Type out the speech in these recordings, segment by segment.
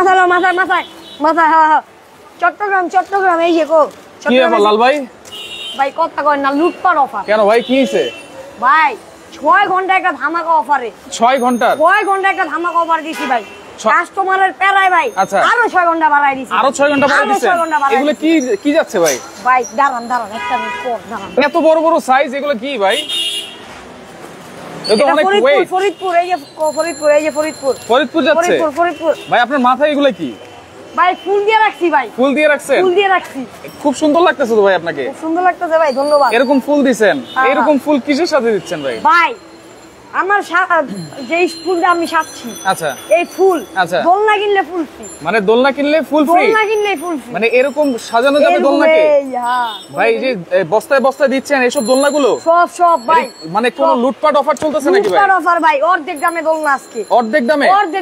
মাথায় মাথায় মাথায় মাথায়। হ্যাঁ চট্টগ্রাম এই যে কি ব্যাপার লাল ভাই? ভাই কথা কয় না, লুটপাট অফার। কেন ভাই, কি হয়েছে ভাই? 6 ঘন্টা একটা ধামাকা অফারে। 6 ঘন্টা একটা ধামাকা অফার দিছি ভাই, কাস্টমারের প্যারায় ভাই। আচ্ছা, আরো 6 ঘন্টা বাড়াই দিছি। আরো 6 ঘন্টা বাড়াই দিছেন? এগুলো কি যাচ্ছে ভাই? ভাই দাঁড়ান একটা মিনিট পর দাঁড়ান। এত বড় বড় সাইজ, এগুলো কি ভাই? এটা অনেক ওয়েট। ফরিদপুর এই যে ফরিদপুর যাচ্ছে। ফরিদপুর ভাই আপনার মাথায় এগুলো কি? ভাই ফুল দিয়ে রাখছি ভাই। ফুল দিয়ে রাখছি। খুব সুন্দর লাগতেছে তো ভাই আপনাকে। খুব সুন্দর লাগতেছে ভাই, ধন্যবাদ। এরকম ফুল দিবেন? এরকম ফুল কিসের সাথে দিচ্ছেন ভাই? ভাই আমার যে ফুলটা আমি সাজছি, আচ্ছা, এই ফুল দোলনা কিনলে ফুল ফ্রি। মানে দোলনা কিনলে ফুল ফ্রি? দোলনা কিনলে ফুল ফ্রি। মানে এরকম সাজানো যাবে দোলনাকে? ভাই যে বস্তায় দিচ্ছেন এইসব দোলনাগুলো সব ভাই, মানে কোন লুটপাট অফার চলতেছে নাকি ভাই? লুটপাট অফার ভাই, অর্ধেক দামে দোলনা আজকে। অর্ধেক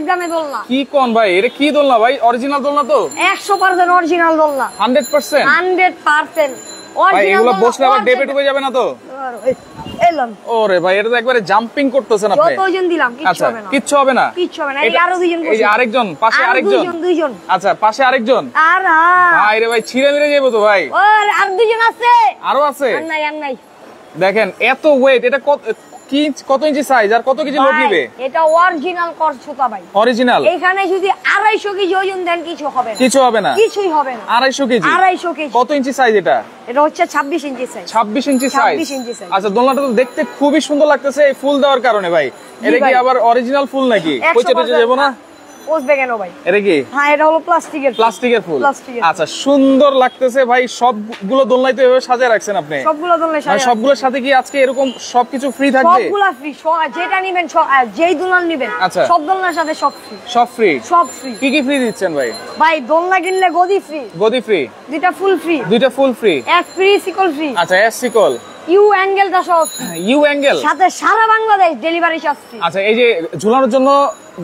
দামে দোলনা? কি কোন ভাই, এটা কি দোলনা ভাই? অরিজিনাল দোলনা তো? 100% অরিজিনাল দোলনা। 100% ভাই, এগুলো বসলে আবার ডেবে ডুবে যাবে না তো? ওরে ভাই, এটা তো একবারে জাম্পিং করতেছেন আপনি। যতজন দিলাম কিচ্ছু হবে না। কিচ্ছু হবে না। এই আরো দুইজন, এই যে আরেকজন, পাশে আরেকজন। দুইজন। আচ্ছা, পাশে আরেকজন। আর ভাই রে ভাই, ছিঁড়ে মিড়ে যাবে তো ভাই। ওরে আর দুইজন আছে। আরো আছে? আর নাই। দেখেন এত ওয়েট, এটা কত ইঞ্চি সাইজ আর কত কেজি লোড নিবে? এটা অরিজিনাল করছুতা ভাই। অরিজিনাল। এখানে যদি 250 কেজি ওজন দেন কিছু হবে না। কিছুই হবে না। 250 কেজি। কত ইঞ্চি সাইজ এটা? এটা হচ্ছে 26 ইঞ্চি সাইজ। 26 ইঞ্চি সাইজ। আচ্ছা, দোলনাটা তো দেখতে খুবই সুন্দর লাগতেছে এই ফুল দেওয়ার কারণে ভাই। এটা কি আবার অরিজিনাল ফুল নাকি? কইতে যাবো না? বসবে কেন ভাই? এটা কি? হ্যাঁ, এটা হলো প্লাস্টিকের ফুল। আচ্ছা, সুন্দর লাগতেছে ভাই। সবগুলো দোলনায় তো এভাবে সাজিয়ে রাখছেন আপনি? সবগুলো দোলনায় সাজিয়ে। সবগুলোর সাথে কি আজকে এরকম সবকিছু ফ্রি থাকবে? সবগুলো ফ্রি, যেটা নিবেন, যেই দোলনা নিবেন সব দোলনার সাথে সব ফ্রি। কি ফ্রি দিচ্ছেন ভাই? ভাই দোলনা কিনলে গদি ফ্রি, দুইটা ফুল ফ্রি, এক ফ্রি সিকল ফ্রি। আচ্ছা, এস সিকল, ইউ অ্যাঙ্গেলটা সব ইউ অ্যাঙ্গেল সাথে সারা বাংলাদেশ ডেলিভারি চার্জ ফ্রি। আচ্ছা, এই যে ঝুলানোর জন্য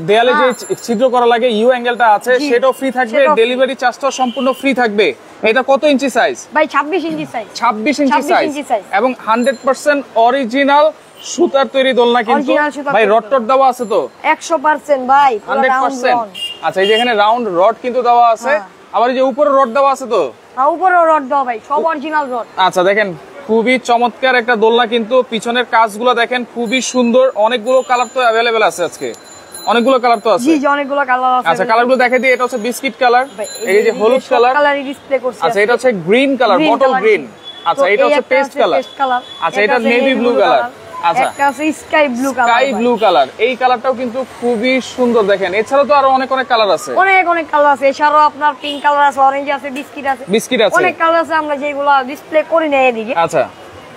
দেয়ালে যে ছিদ্র করা লাগে ইউ অ্যাঙ্গেলটা আছে, সেটাও ফ্রি থাকবে, ডেলিভারি চার্জটাও সম্পূর্ণ ফ্রি থাকবে। এটা কত ইঞ্চি সাইজ ভাই? 26 ইঞ্চি সাইজ। 26 ইঞ্চি সাইজ এবং 100% অরিজিনাল সুতার তৈরি দোলনা কিন্তু ভাই। রড দেওয়া আছে তো? 100% ভাই, 100%। আচ্ছা, এই যে এখানে রাউন্ড রড কিন্তু দেওয়া আছে, আবার এই যে উপরে রড দেওয়া আছে তো? হ্যাঁ, উপরেও রড দেওয়া ভাই, সব অরিজিনাল রড। আচ্ছা, দেখেন খুবই চমৎকার একটা দোলনা কিন্তু। পিছনের কাজগুলো দেখেন খুবই সুন্দর। অনেকগুলো কালার তো अवेलेबल আছে আজকে, অনেকগুলো কালার তো আছে। জি, অনেকগুলো কালার আছে। আচ্ছা, কালারগুলো দেখাই দিই। এটা হচ্ছে বিস্কিট কালার, এই যে হলুদ কালার। কালারই ডিসপ্লে করছি। আচ্ছা, এটা হচ্ছে গ্রিন কালার, বটল গ্রিন। আচ্ছা, এটা হচ্ছে পেস্ট কালার। আচ্ছা, এটা নেভি ব্লু কালার। আচ্ছা, একটা আছে স্কাই ব্লু কালার। এই কালারটাও কিন্তু খুবই সুন্দর দেখেন। এছাড়াও তো আরো অনেক কালার আছে, অনেক কালার আছে। এছাড়াও আপনার পিঙ্ক কালার আছে, অরেঞ্জ আছে, বিস্কিট আছে, অনেক কালার আছে। আমরা যেগুলো ডিসপ্লে করি না এদিকে। আচ্ছা,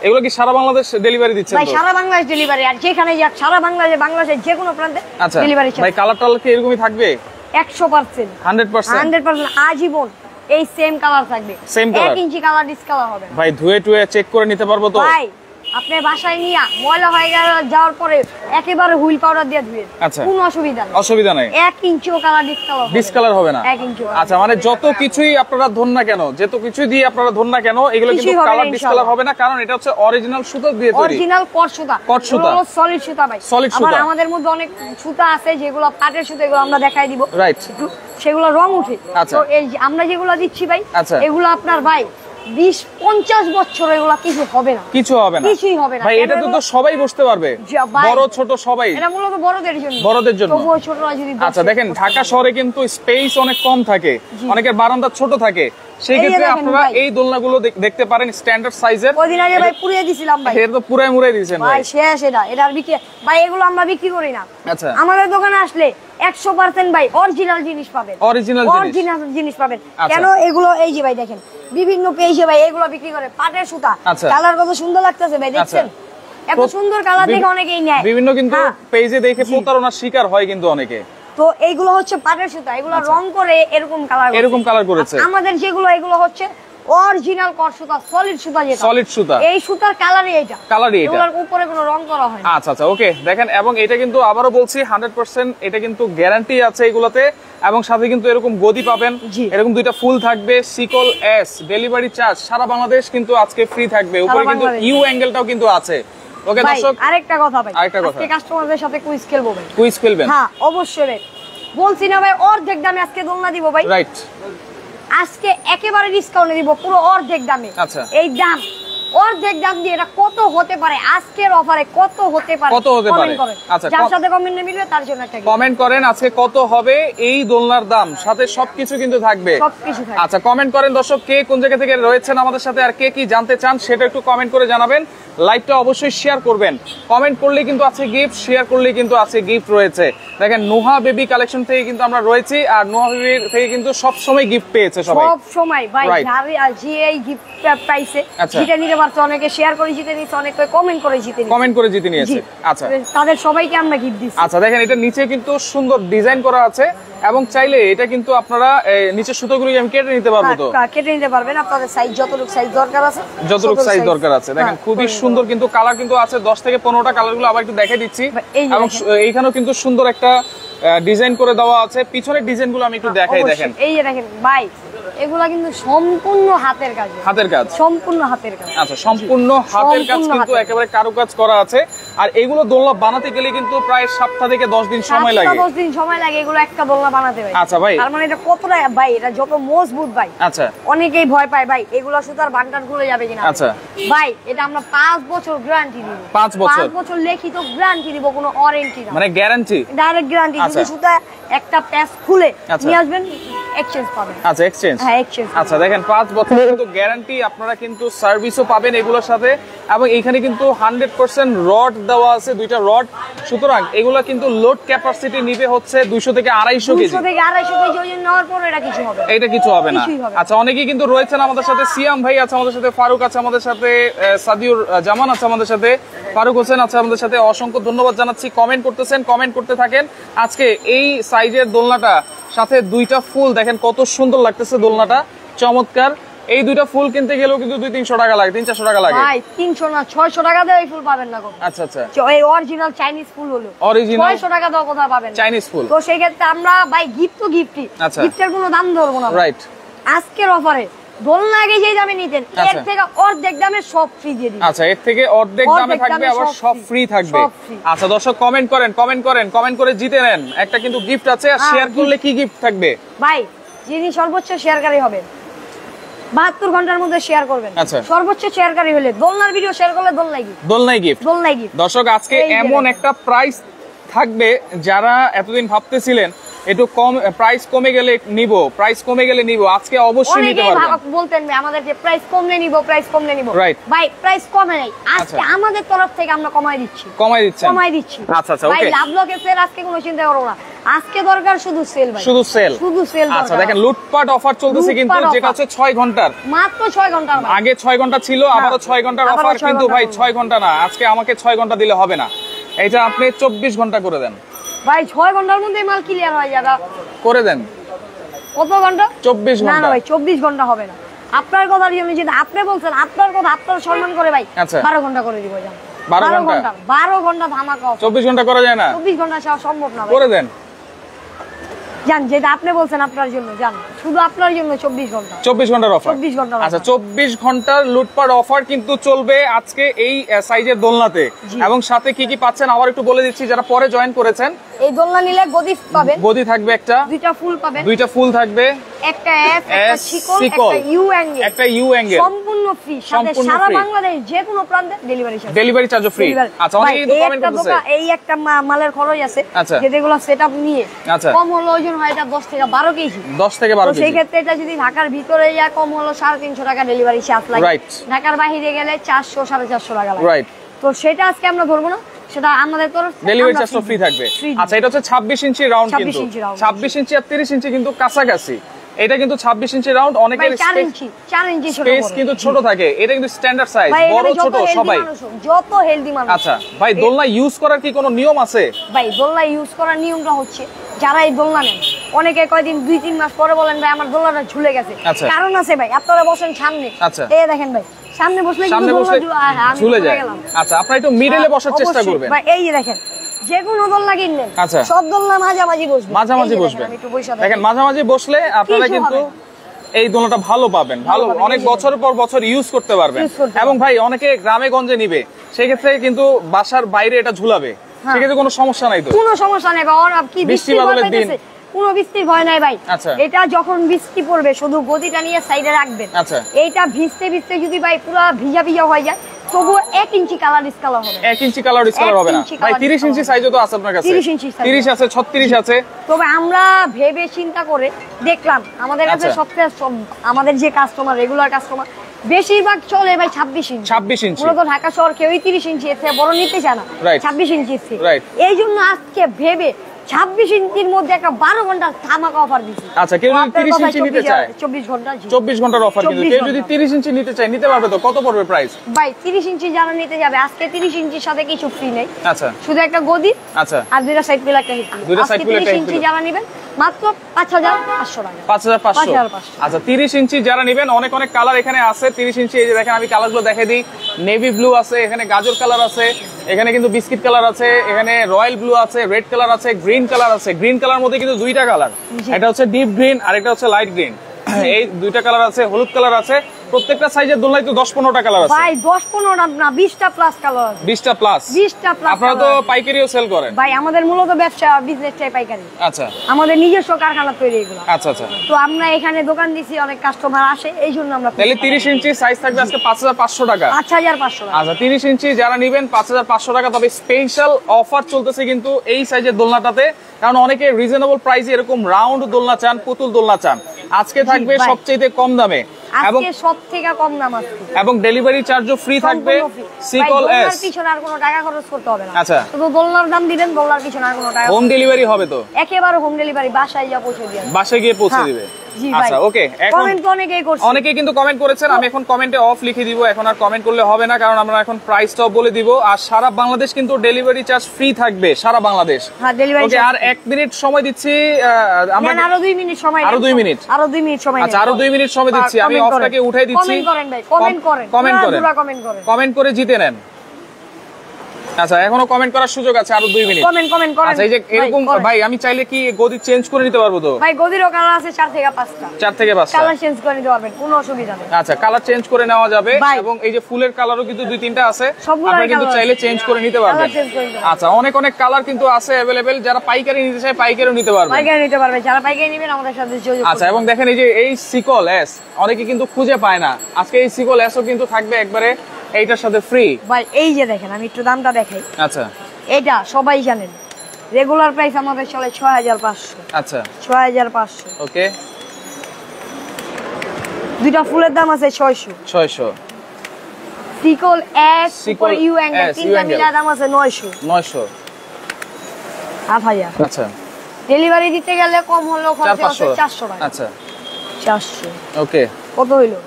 এগুলো কি সারা বাংলাদেশ ডেলিভারি দিচ্ছেন? ভাই সারা বাংলাদেশ ডেলিভারি, আর যেখানে যাক সারা বাংলাদেশের যে কোনো প্রান্তে ডেলিভারি। ভাই কালারটা কি এরকমই থাকবে? 100%, 100% আজীবন এই সেম কালার থাকবে। 1 ইঞ্চি কালার ডিসকালার হবে না ভাই। ধুয়ে টুয়ে চেক করে নিতে পারবো তো ভাই? আপনি বাসায় নিয়ে ময়লা হয়ে যাওয়ার পরে একেবারে হুইল পাউডার দিয়ে ধুয়ে, কোনো অসুবিধা নাই। 1 ইঞ্চিও কালার ডিসকালার হবে না। 1 ইঞ্চিও। আচ্ছা, মানে যত কিছুই আপনারা ধরুন না কেন, যত কিছু দিয়ে আপনারা ধরুন না কেন, এগুলো কিন্তু কালার ডিসকালার হবে না, কারণ এটা হচ্ছে অরিজিনাল সুতা দিয়ে তৈরি। অরিজিনাল কট সুতা, সলিড সুতা ভাই। সলিড সুতা। আমাদের মধ্যে অনেক সুতা আছে যেগুলো পাটের সুতা, এগুলো আমরা দেখাই দিব। রাইট, সেগুলো রং উঠে। তো এই আমরা যেগুলো দিচ্ছি ভাই, এগুলো আপনার ভাই 20-50 বছর এগুলা কিছুই হবে না। কিছুই হবে না ভাই। এটা তো সবাই বসতে পারবে, বড় ছোট সবাই। এটা মূলত বড়দের জন্য। তবুও ছোটরা যদি। আচ্ছা, দেখেন ঢাকা শহরে কিন্তু স্পেস অনেক কম থাকে, অনেকের বারান্দা ছোট থাকে, সেই ক্ষেত্রে আপনারা এই দোলনাগুলো দেখতে পারেন স্ট্যান্ডার্ড সাইজের। ওইদিন আগে ভাই পুড়িয়ে দিছিলাম ভাই। এটা তো পুরাই মুড়াই দিয়েছেন ভাই। শেষ এটার বিক্রি ভাই। এগুলো আমরা বিক্রি করি না। আচ্ছা, আমাদের দোকানে আসলে 100% ভাই অরিজিনাল জিনিস পাবেন। অরিজিনাল জিনিস পাবেন। কেন? এগুলো এই যে ভাই দেখেন বিভিন্ন পেজে ভাই এগুলো বিক্রি করে পাটের সুতা। কালার কত সুন্দর লাগতেছে ভাই, দেখছেন? এত সুন্দর কালার দেখে অনেকেই নেয়। বিভিন্ন কিন্তু পেজে দেখে প্রতারণার শিকার হয় কিন্তু অনেকে। তো এইগুলো হচ্ছে পাটের সুতা, এগুলো রং করে এরকম কালার করেছে। আমাদের যেগুলো এগুলো হচ্ছে অরিজিনাল কট সুতা, সলিড সুতা। এই সুতার কালারই এটা। এগুলোর উপরে কোনো রং করা হয় না। আচ্ছা, ওকে। দেখেন, এবং এটা কিন্তু আবারও বলছি 100% এটা কিন্তু গ্যারান্টি আছে এগুলাতে, এবং সাথে কিন্তু এরকম গদি পাবেন, এরকম দুইটা ফুল থাকবে, সিকল এস, ডেলিভারি চার্জ সারা বাংলাদেশ কিন্তু আজকে ফ্রি থাকবে। উপরে কিন্তু ইউ অ্যাঙ্গেলটাও কিন্তু আছে। ওকে দর্শক, আরেকটা কথা ভাই, আজকে কাস্টমারদের সাথে কুইজ খেলবো ভাই। কুইজ খেলবেন? হ্যাঁ, অবশ্যই ভাই। বলছি না ভাই অর্ধেক দামে আজকে দোলনা দিব ভাই। রাইট, আজকে একেবারে ডিসকাউন্টে দিব পুরো অর্ধেক দামে। আচ্ছা, এই দাম অর্ধেক দাম দিয়ে এটা কত হতে পারে আজকের অফারে, কত হতে পারে কমেন্ট করেন। আচ্ছা, যার সাথে কমেন্টে মিলবে তার জন্য একটা কমেন্ট করেন আজকে কত হবে এই দোলনার দাম, সাথে সবকিছু কিন্তু থাকবে। সবকিছু থাকবে। আচ্ছা, কমেন্ট করেন দর্শক, কে কোন জায়গা থেকে রয়েছেন আমাদের সাথে আর কে কি জানতে চান সেটা একটু কমেন্ট করে জানাবেন। লাইভটা অবশ্যই শেয়ার করবেন, কমেন্ট করলে কিন্তু আছে গিফট, শেয়ার করলে কিন্তু আছে গিফট রয়েছে। দেখেন নুহা বেবি কালেকশন থেকে কিন্তু আমরা রয়েছি, আর নুহা বেবি থেকে কিন্তু সব সময় গিফট পেয়েছে সবাই, সব সময় ভাই। যে এই গিফটটা পাইছে যেটা নিতে পারছে, অনেকে শেয়ার করে জিতে নিয়েছে, অনেকে কমেন্ট করে জিতে নিয়েছে। আচ্ছা, তাদের সবাইকে আমরা গিফট দিচ্ছি। আচ্ছা, দেখেন এটা নিচে কিন্তু সুন্দর ডিজাইন করা আছে, এবং চাইলে এটা কিন্তু আপনারা নিচে সুতোগুলো আমি কেটে নিতে পারবো, তো কেটে নিতে পারবেন আপনাদের সাইজ যতটুকু সাইজ দরকার আছে, যতটুকু সাইজ দরকার আছে। দেখেন খুবই সুন্দর কিন্তু কালার কিন্তু আছে 10 থেকে 15টা কালারগুলো আবার একটু দেখাই দিচ্ছি। এবং এইখানেও কিন্তু সুন্দর একটা ডিজাইন করে দেওয়া আছে, পিছনের ডিজাইনগুলো আমি একটু দেখাই। দেখেন এই যে দেখেন ভাই, এগুলা কিন্তু সম্পূর্ণ হাতের কাজ, সম্পূর্ণ হাতের কাজ। আচ্ছা, সম্পূর্ণ হাতের কাজ কিন্তু একেবারে কারুকাজ করা আছে। আর এগুলো দোলনা বানাতে গেলে কিন্তু প্রায় 7 থেকে 10 দিন সময় লাগে। 10 দিন সময় লাগে এগুলো একটা দোলনা বানাতে ভাই। আচ্ছা ভাই, তার মানে এটা কতটা ভাই, এটা যত মজবুত ভাই। আচ্ছা, অনেকেই ভয় পায় ভাই এগুলো সুতার বান্ডার খুলে যাবে কিনা। আচ্ছা ভাই, এটা আমরা 5 বছর গ্যারান্টি দিব। 5 বছর লিখিত গ্যারান্টি দিব, কোনো ওয়ারেন্টি না, মানে গ্যারান্টি, ডাইরেক্ট গ্যারান্টি। যদি সুতা একটা প্যাচ খুলে নিয়ে আসবেন, এক্সচেঞ্জ পাবেন। আচ্ছা, এক্সচেঞ্জ, হ্যাঁ এক্সচেঞ্জ। আচ্ছা, দেখেন 5 বছর কিন্তু গ্যারান্টি, আপনারা কিন্তু সার্ভিসও পাবেন এগুলোর সাথে। এবং এখানে কিন্তু 100% রড দেওয়া আছে, 2টা রড। সুতরাং এগুলো কিন্তু লোড ক্যাপাসিটি নিবে হচ্ছে 200 থেকে 250 কেজি। 200 থেকে 250 কেজি ওজন নেওয়ার পর এটা কিছু হবে, এটা কিছু হবে না। আচ্ছা, অনেকেই কিন্তু রয়েছেন আমাদের সাথে, সিয়াম ভাই আছে আমাদের সাথে, ফারুক আছে আমাদের সাথে, সাদিউর জামান আছে আমাদের সাথে, ফারুক হোসেন আছে আমাদের সাথে। অসংখ্য ধন্যবাদ জানাচ্ছি, কমেন্ট করতেছেন, কমেন্ট করতে থাকেন। আজকে এই সাইজের দোলনাটা সাথে 2টা ফুল, দেখেন কত সুন্দর লাগতেছে দোলনাটা, চমৎকার। এই 2টা ফুল কিনতে গেলেও কিন্তু 200-300 টাকা লাগে, 300-400 টাকা লাগে ভাই। 300 না 600 টাকা দিয়ে এই ফুল পাবেন না কো। আচ্ছা, আচ্ছা, এই অরিজিনাল চাইনিজ ফুল হলো অরিজিনাল 600 টাকা দাও কোথায় পাবেন চাইনিজ ফুল। তো সেই ক্ষেত্রে আমরা ভাই গিফট তো গিফটই, গিফটের কোনো দাম ধরবো না। রাইট, আজকের অফারে দোলনা আগে যেই দামে নিতেন, এর থেকে অর্ধেক দামে সব ফ্রি দিয়ে দিই। আচ্ছা, এর থেকে অর্ধেক দামে থাকবে, আবার সব ফ্রি থাকবে। আচ্ছা দর্শক, কমেন্ট করেন, কমেন্ট করে জিতে নেন। একটা কিন্তু গিফট আছে, আর শেয়ার করলে কি গিফট থাকবে ভাই? যিনি সর্বোচ্চ শেয়ারকারী হবেন, 72 ঘন্টার মধ্যে শেয়ার করবেন, সর্বোচ্চ শেয়ারকারী হলে দোলনার ভিডিও শেয়ার করলে দোলনাই গিফট। দর্শক, আজকে এমন একটা প্রাইস থাকবে, যারা এতদিন ভাবতেছিলেন একটু কম প্রাইস কমে গেলে নিব, আজকে অবশ্যই নিতে পারবেন। বলতেন আমাদেরকে প্রাইস কমলে নিব। ভাই, প্রাইস কমে নাই, আজকে আমাদের তরফ থেকে আমরা কমাই দিচ্ছি। আচ্ছা, ভাই, লাভ লসের আজকে কোনো চিন্তা করো না, আজকে দরকার শুধু সেল ভাই, শুধু সেল। আচ্ছা, দেখেন লুটপাট অফার চলতেছে কিন্তু, যেটা হচ্ছে 6 ঘন্টার, মাত্র 6 ঘন্টা। আগে 6 ঘন্টা ছিল, আবারও 6 ঘন্টার অফার। কিন্তু ভাই 6 ঘন্টা না, আজকে আমাকে 6 ঘন্টা দিলে হবে না, এটা আপনি 24 ঘন্টা করে দেন ভাই। 6 ঘন্টার মধ্যে মাল ক্লিয়ার হয়ে যাবে, করে দেন। কত ঘন্টা? 24 ঘন্টা। না ভাই, 24 ঘন্টা হবে না। আপনার কথা জন্য যেটা আপনি বলছেন, আপনার কথা আপনার সম্মান করে ভাই 12 ঘন্টা করে দিব। 12 ঘন্টা ধামাকা। 24 ঘন্টা করা যায় না? 24 ঘন্টা সম্ভব না, করে দেন। জান, যেটা আপনি বলছেন আপনার জন্য, জান শুধু আপনার জন্য 24 ঘন্টা। 24 ঘন্টার অফার। 24 ঘন্টা। আচ্ছা, 24 ঘন্টার লুটপাট অফার কিন্তু চলবে আজকে এই সাইজের দোলনাতে। এবং সাথে কি কি পাচ্ছেন আবার একটু বলে দিচ্ছি, যারা পরে জয়েন করেছেন। এই দোলনা নিলে গদি পাবেন, গদি থাকবে একটা, 2টা ফুল পাবেন, 2টা ফুল থাকবে, একটা এস, একটা শিকল, একটা ইউ অ্যাঙ্গেল, সম্পূর্ণ ফ্রি। সাথে সারা বাংলাদেশ যে কোনো প্রান্তে ডেলিভারি চার্জ ফ্রি। আচ্ছা, অনেকেই তো কমেন্ট করতেছে, এই একটা মালের খরচ আছে, যেগুলো সেটআপ নিয়ে কম হলো ওজন হয় এটা 10 থেকে 12 কেজি। 10 থেকে 12 কেজি। সেই ক্ষেত্রে এটা যদি ঢাকার ভিতরে যা কম হলো 350 টাকা ডেলিভারি চার্জ লাগে। ঢাকার বাইরে গেলে 400-450 টাকা লাগে। রাইট। তো সেটা আজকে আমরা ধরবো না, সেটা আমাদের তরফ ডেলিভারি চার্জ ফ্রি থাকবে। আচ্ছা, এটা হচ্ছে 26 ইঞ্চি রাউন্ড, কিন্তু 26 ইঞ্চি আর 30 ইঞ্চি কিন্তু কাছাকাছি। এটা কিন্তু 26 ইঞ্চি রাউন্ড, অনেকের 4 ইঞ্চি স্পেস কিন্তু ছোট থাকে। এটা কিন্তু স্ট্যান্ডার্ড সাইজ, বড় ছোট সবাই, যত হেলদি মানুষ। আচ্ছা ভাই, দোলনা ইউজ করার কি কোনো নিয়ম আছে? ভাই, দোলনা ইউজ করার নিয়মটা হচ্ছে, যারা এই দোলনা নেন, অনেকে কয়দিন 2-3 মাস পরে বলেন ভাই আমার দোলনাটা ঝুলে গেছে। কারণ আছে ভাই, আপনারা বসেন সামনে, এই দেখেন ভাই, সামনে বসলে কিন্তু ঝুলে যায়। আচ্ছা, আপনারা একটু মিডলে বসার চেষ্টা করবেন। ভাই, এই যে দেখেন, যে কোনো দোলনা কিনলেন, সব দোলনা মাঝামাঝি বসবে। দেখেন, মাঝামাঝি বসলে আপনারা কিন্তু এই দোলনাটা ভালো পাবেন, ভালো অনেক বছরের পর বছর ইউজ করতে পারবেন। এবং ভাই, অনেকে গ্রামে গঞ্জে নিবে, সেই ক্ষেত্রে কিন্তু বাসার বাইরে এটা ঝুলাবে, সেক্ষেত্রে কোনো সমস্যা নাই। তো কোনো সমস্যা নেই, কি বৃষ্টি বাদলের দিন কোনো বৃষ্টির ভয় নাই ভাই। আচ্ছা। এটা যখন বৃষ্টি পড়বে শুধু গদিটা নিয়ে সাইডে রাখবেন। আচ্ছা। এইটা ভিজতে ভিজতে যদি ভাই পুরো ভিজা ভিজা হয়ে যায় তবু 1 ইঞ্চি কালার ডিসকালার হবে। 1 ইঞ্চি কালার ডিসকালার হবে না ভাই। 30 ইঞ্চি সাইজও তো আছে আপনার কাছে। 30 ইঞ্চি সাইজ 30 আছে, 36 আছে। তবে আমরা ভেবে চিন্তা করে দেখলাম আমাদের কাছে সবচেয়ে আমাদের যে কাস্টমার রেগুলার কাস্টমার বেশিরভাগ চলে ভাই 26 ইঞ্চি। 26 ইঞ্চি মূলত ঢাকা শহর কেউই 30 ইঞ্চি এর থেকে বড় নিতে চায় না। 26 ইঞ্চি এসে এই জন্য আজকে ভেবে 26 ইঞ্চির মধ্যে একটা 12 ঘন্টা ধামাকা অফার দিচ্ছি। আচ্ছা, কেউ যদি 30 ইঞ্চি নিতে চায় 24 ঘন্টা 24 ঘন্টার অফার, কিন্তু কেউ যদি 30 ইঞ্চি নিতে চায় নিতে পারবে তো? কত পড়বে প্রাইস ভাই? 30 ইঞ্চি যারা নিতে যাবে আজকে 30 ইঞ্চির সাথে কিছু ফ্রি নেই। আচ্ছা, শুধু একটা গদি। আচ্ছা, আর দুইটা সাইড পিলার একটা হিট। দুইটা সাইড পিলার একটা 30 ইঞ্চি যারা নেবেন মাত্র 5500 টাকা। 5500। আচ্ছা, 30 ইঞ্চি যারা নেবেন অনেক অনেক কালার এখানে আছে। 30 ইঞ্চি এই যে দেখেন, আমি কালারগুলো দেখাই দিই। নেভি ব্লু আছে, এখানে গাজর কালার আছে, এখানে কিন্তু বিস্কিট কালার আছে, এখানে রয়্যাল ব্লু আছে, রেড কালার আছে, গ্রিন কালার আছে। গ্রিন কালার মধ্যে কিন্তু দুইটা কালার, এটা হচ্ছে ডিপ গ্রিন আর এটা হচ্ছে লাইট গ্রিন। এই দুইটা কালার আছে, হলুদ কালার আছে। প্রত্যেকটা সাইজের দোলনায় তো 10-15টা কালার আছে ভাই। 10-15টা না, 20টা প্লাস কালার আছে। 20টা প্লাস। আপনারা তো পাইকারিও সেল করেন ভাই? আমাদের মূলত ব্যবসা বিজনেসটাই পাইকারি। আচ্ছা, আমাদের নিজস্ব কারখানা তৈরি এগুলো। আচ্ছা আচ্ছা। তো আমরা এখানে দোকান দিছি, অনেক কাস্টমার আসে, এই জন্য আমরা। তাহলে 30 ইঞ্চি সাইজ থাকবে আজকে 5500 টাকা। 5500 টাকা। আচ্ছা, 30 ইঞ্চি যারা নেবেন 5500 টাকা। তবে স্পেশাল অফার চলতেছে কিন্তু এই সাইজের দোলনাটাতে, কারণ অনেকে রিজনেবল প্রাইসে এরকম রাউন্ড দোলনা চান, পুতুল দোলনা চান। আজকে থাকবে সবচেয়ে কম দামে এবং আজকে সবথেকে কম দাম আছে, এবং ডেলিভারি চার্জও ফ্রি থাকবে। সিকল এস পিছনে আর কোনো টাকা খরচ করতে হবে না। আচ্ছা, শুধু দোলনার দাম দিবেন, দোলনার পিছনে আর কোনো টাকা। হোম ডেলিভারি হবে তো? একেবারে হোম ডেলিভারি, বাসায় গিয়ে পৌঁছে দিবেন। বাসায় গিয়ে পৌঁছে দিবে। আচ্ছা, ওকে। এখন কমেন্ট অনেকেই করছে, অনেকেই কিন্তু কমেন্ট করেছেন। আমি এখন কমেন্টে অফ লিখে দিব, এখন আর কমেন্ট করলে হবে না, কারণ আমরা এখন প্রাইসটাও বলে দিব। আর সারা বাংলাদেশ কিন্তু ডেলিভারি চার্জ ফ্রি থাকবে, সারা বাংলাদেশ। হ্যাঁ, ডেলিভারি। ওকে, আর 1 মিনিট সময় দিচ্ছি আমরা। আরো 2 মিনিট সময়। আরো 2 মিনিট। আরো 2 মিনিট সময়। আচ্ছা, আরো 2 মিনিট সময় দিচ্ছি। আমি অফটাকে উঠাই দিচ্ছি। কমেন্ট করেন ভাই, কমেন্ট করেন, কমেন্ট করেন, কমেন্ট করে জিতে নেন। আচ্ছা, এখনো কমেন্ট করার সুযোগ আছে, আরো 2 মিনিট। কমেন্ট করেন। আচ্ছা, এই যে এরকম ভাই, আমি চাইলে কি গদি চেঞ্জ করে নিতে পারবো তো? ভাই গদিরও কালার আছে 4 থেকে 5টা। 4 থেকে 5টা কালার চেঞ্জ করে নিতে পারবেন, কোনো অসুবিধা নেই। আচ্ছা, কালার চেঞ্জ করে নেওয়া যাবে। এবং এই যে ফুলের কালারও কিন্তু 2-3টা আছে, আপনারা কিন্তু চাইলে চেঞ্জ করে নিতে পারবেন। আচ্ছা, অনেক অনেক কালার কিন্তু আছে अवेलेबल। যারা পাইকারি নিতে চায় পাইকারিও নিতে পারবে। পাইকারি নিতে পারবে, যারা পাইকারি নেবেন আমাদের সাথে যোগাযোগ করুন। আচ্ছা, এবং দেখেন এই যে এই সিকল এস অনেকে কিন্তু খুঁজে পায় না, আজকে এই সিকল এসও কিন্তু থাকবে একবারে এইটার সাথে ফ্রি। ভাই এই যে দেখেন, আমি একটু দামটা দেখাই। আচ্ছা, এটা সবাই জানেন, রেগুলার প্রাইস আমাদের চলে 6500। আচ্ছা, 6500। ওকে। দুইটা ফুলের দাম আছে 600। সিকল এস, সিকল ইউ অ্যাঙ্গেল, তিনটা মিলা দাম আছে 900। 8000। আচ্ছা, ডেলিভারি দিতে গেলে কম হলেও খরচ আছে 400 টাকা। আচ্ছা, 400। ওকে। কত হইলো?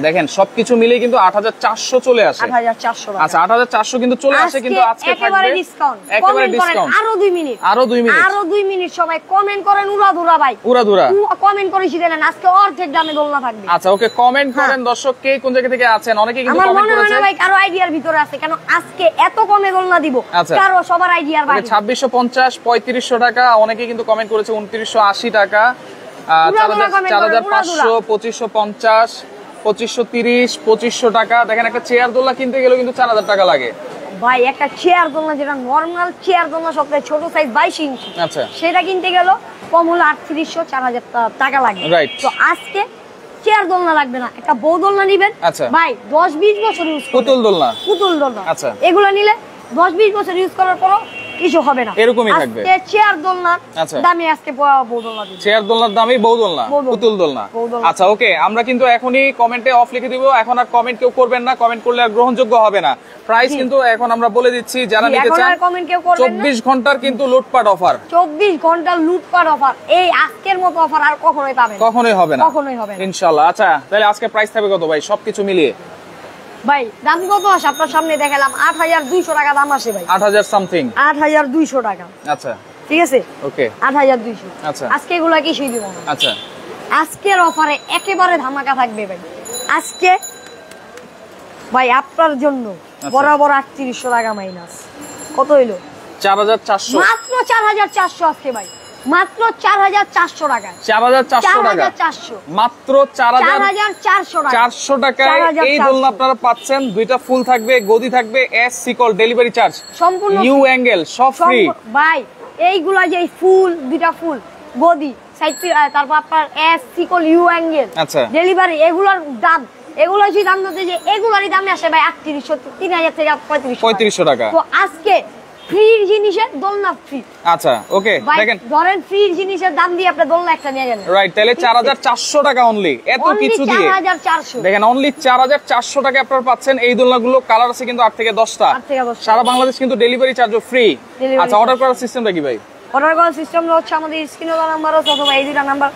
দেখেন সবকিছু মিলে কিন্তু 8400 চলে আসে। 8400 টাকা। আচ্ছা, 8400 কিন্তু চলে আসে, কিন্তু আজকে থাকবে একেবারে ডিসকাউন্ট। একেবারে ডিসকাউন্ট। আরো 2 মিনিট। আরো 2 মিনিট। আরো 2 মিনিট সবাই কমেন্ট করেন উড়াধুরা ভাই। উড়াধুরা কমেন্ট করে শিখেন, আজকে অর্ধেক দামে দোলনা থাকবে। আচ্ছা, ওকে। কমেন্ট করেন দর্শক, কে কোন জায়গা থেকে আছেন। অনেকে কিন্তু আমার কমেন্ট মনে হয় করেছে। না ভাই কারো আইডিয়ার ভিতরে আছে, কেন আজকে এত কমে দোলনা দিব, কারো সবার আইডিয়ার বাইরে। 2650, 3500 টাকা। অনেকে কিন্তু কমেন্ট করেছে 2980 টাকা, 4500, 2550, 2530, 2500 টাকা। দেখেন একটা চেয়ার দোলনা কিনতে গেলেও কিন্তু 4000 টাকা লাগে ভাই। একটা চেয়ার দোলনা, যেটা নরমাল চেয়ার দোলনা সবথেকে ছোট সাইজ 22 ইঞ্চি, আচ্ছা, সেটা কিনতে গেল কম হলো 3800, 4000 টাকা লাগে। রাইট। তো আজকে চেয়ার দোলনা লাগবে না, একটা বউ দোলনা নিবেন। আচ্ছা ভাই 10-20 বছর ইউজ করবেন। পুতুল দোলনা। আচ্ছা, এগুলো নিলে 10-20 বছর ইউজ করার পরও কিছু হবে না, এরকমই থাকবে। আজকে চেয়ার দোলনা আচ্ছা, দামে আজকে বউ দোলনা দিবেন। চেয়ার দোলনার দামই বউ দোলনা, পুতুল দোলনা। আচ্ছা, ওকে। আমরা কিন্তু এখনই কমেন্টে অফ লিখে দিব। এখন আর কমেন্ট কেউ করবেন না, কমেন্ট করলে আর গ্রহণযোগ্য হবে না। প্রাইস কিন্তু এখন আমরা বলে দিচ্ছি, যারা নিতে চান 24 ঘন্টার কিন্তু লুটপাট অফার। 24 ঘন্টার লুটপাট অফার। এই আজকের মতো অফার আর কখনোই পাবেন, কখনোই হবে না, কখনোই হবে না ইনশাআল্লাহ। আচ্ছা, তাহলে আজকে প্রাইস থাকবে কত ভাই সবকিছু মিলিয়ে? ভাই দাম কত আসে আপনার সামনে দেখালাম, 8200 টাকা দাম আসে ভাই। 8000 সামথিং। 8200 টাকা। আচ্ছা, ঠিক আছে, ওকে। 8200। আচ্ছা, আজকে এগুলা কিছুই দিব না। আচ্ছা, আজকের অফারে একেবারে ধামাকা থাকবে ভাই। আজকে ভাই আপনার জন্য বরাবর 3800 টাকা মাইনাস। কত হইলো? 4400। মাত্র 4400 আজকে ভাই, মাত্র 4400 টাকা। 4400 টাকা, মাত্র 4400 টাকায় এই দোলনা আপনারা পাচ্ছেন। দুইটা ফুল থাকবে, গদি থাকবে, এস সিকল, ডেলিভারি চার্জ সম্পূর্ণ, নিউ অ্যাঙ্গেল সব ফ্রি। ভাই এইগুলা যে ফুল, দুইটা ফুল গদি সাইড, তারপর আপনার এস সিকল ইউ অ্যাঙ্গেল, আচ্ছা ডেলিভারি, এগুলোর দাম, এগুলো যদি দাম ধরতে যে এগুলোরই দামে আসে ভাই 3800, 3000 থেকে 3500 টাকা। তো আজকে ফ্রি জিনিসের দোলনা ফ্রি। আচ্ছা ওকে, দেখেন ধরেন ফ্রি জিনিসের দাম দিয়ে আপনি দোলনা একটা নিয়ে গেলেন, রাইট, তাহলে 4400 টাকা অনলি, এত কিছু দিয়ে 4400। দেখেন অনলি 4400 টাকা আপনারা পাচ্ছেন এই দোলনাগুলো। কালার আছে কিন্তু 8 থেকে 10টা, সারা বাংলাদেশ কিন্তু ডেলিভারি চার্জও ফ্রি। আচ্ছা অর্ডার করার সিস্টেমটা কি ভাই? অর্ডার করার সিস্টেম হচ্ছে আমাদের স্ক্রিনে দেওয়া নাম্বার আছে অথবা এই দুটো নাম্বার,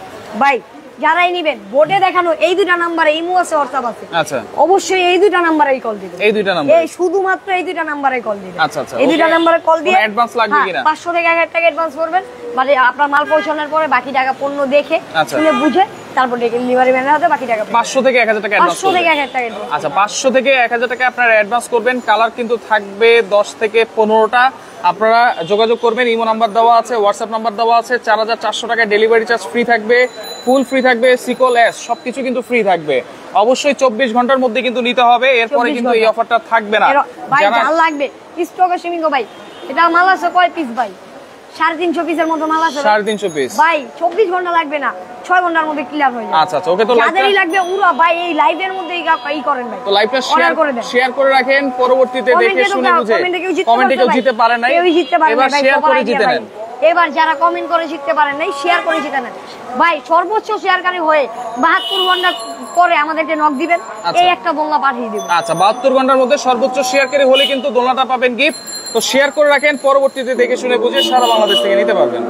ভাই যারাই নেবেন বোর্ডে দেখানো এই দুটো নাম্বারে ইমো আছে, হোয়াটসঅ্যাপ আছে, আচ্ছা অবশ্যই এই দুটো নাম্বারেই কল দিবেন, এই দুইটা নাম্বার, এই শুধুমাত্র এই দুটো নাম্বারেই কল দিবেন। আচ্ছা আচ্ছা, এই দুটো নাম্বারে কল দিয়ে অ্যাডভান্স লাগবে কিনা? 500 থেকে 1000 টাকা অ্যাডভান্স করবেন, মানে আপনার মাল পৌঁছানোর পরে বাকি টাকা পণ্য দেখে আচ্ছা শুনে বুঝে তারপর ডেলিভারি ম্যানের হাতে বাকি টাকা 500 থেকে 1000 টাকা অ্যাডভান্স 500 থেকে 1000 টাকা advance। আচ্ছা 500 থেকে 1000 টাকা আপনারা অ্যাডভান্স করবেন। কালার কিন্তু থাকবে 10 থেকে 15টা। আপনারা যোগাযোগ করবেন, ইমো নাম্বার দেওয়া আছে, হোয়াটসঅ্যাপ নাম্বার দেওয়া আছে। 4400 টাকা ডেলিভারি চার্জ ফ্রি থাকবে, ফুল ফ্রি থাকবে, সিকল এস সবকিছু কিন্তু ফ্রি থাকবে। অবশ্যই 24 ঘন্টার মধ্যে কিন্তু নিতে হবে, এরপরে কিন্তু এই অফারটা থাকবে না। ভাই যা লাগবে স্টকে সীমিত ভাই, এটা মাল আছে কয় পিস ভাই? 350 পিসের মতো মাল আছে, 350 পিস ভাই 24 ঘন্টা লাগবে না, 6 ঘন্টার মধ্যে ক্লিয়ার হয়ে যাবে। আচ্ছা আচ্ছা ওকে, তো যাদেরই লাগবে উড়া ভাই এই লাইভের মধ্যে এই করেন ভাই, তো লাইভটা শেয়ার শেয়ার করে রাখেন, পরবর্তীতে দেখে শুনে বুঝে। কমেন্টে কেউ জিততে পারে নাই, এবার শেয়ার করে জিতে নেন। এবার যারা কমেন্ট করে জিততে পারেন নাই শেয়ার করে জিতে নেন ভাই। সর্বোচ্চ শেয়ারকারী হয়ে 72 ঘন্টা পরে আমাদেরকে নক দিবেন, এই একটা দোলনা পাঠিয়ে দিবেন। আচ্ছা 72 ঘন্টার মধ্যে সর্বোচ্চ শেয়ারকারী হলে কিন্তু দোলনাটা পাবেন গিফট। তো শেয়ার করে রাখেন, পরবর্তীতে দেখে শুনে বুঝে সারা বাংলাদেশ থেকে নিতে পারবেন।